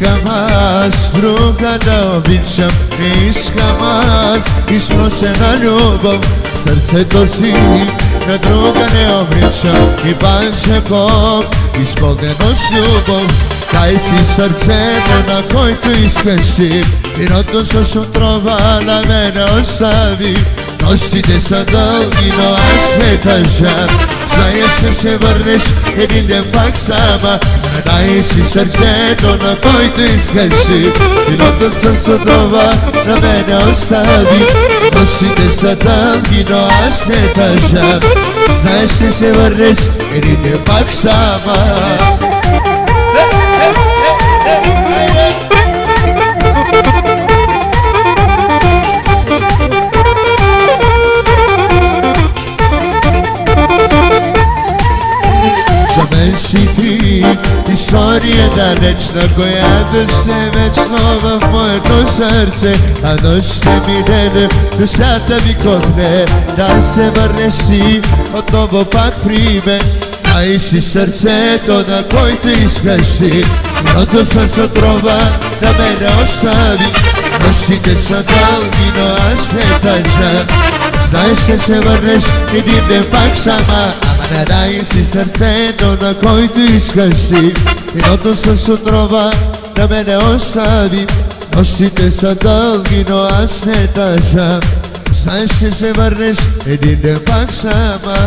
искам аз друга да обичам, не искам аз изпросена любов. Сърцето си на друга не обричам и пак ще Бог изпълнено с любов. Дай си сърцето, на който искаш ти, виното с отрова на мене остави. Нощите са дълги, но аз не тъжа, зная ще се върнеш един ден пак сама. Дай си сърцето, на който искаш ти, виното с отрова на мене остави. Нощите са дълги, но аз не тъжа, зная ще се върнеш един ден пак сама. За мен си ти история далечна, която ще вечно в моето сърце. А нощта ми дене, душата ми котне, да се върнеш ти отново пак при мен. Дай си сърцето, на който искаш ти, виното с отрова на мене остави. Нощите са дълги, но аз не тъжа, знаеш ще се върнеш един ден пак сама. Ама не дай си сърцето, на който искаш ти, виното с отрова на мене остави. Нощите са дълги, но аз не тъжа, знаеш ще се върнеш един ден пак сама.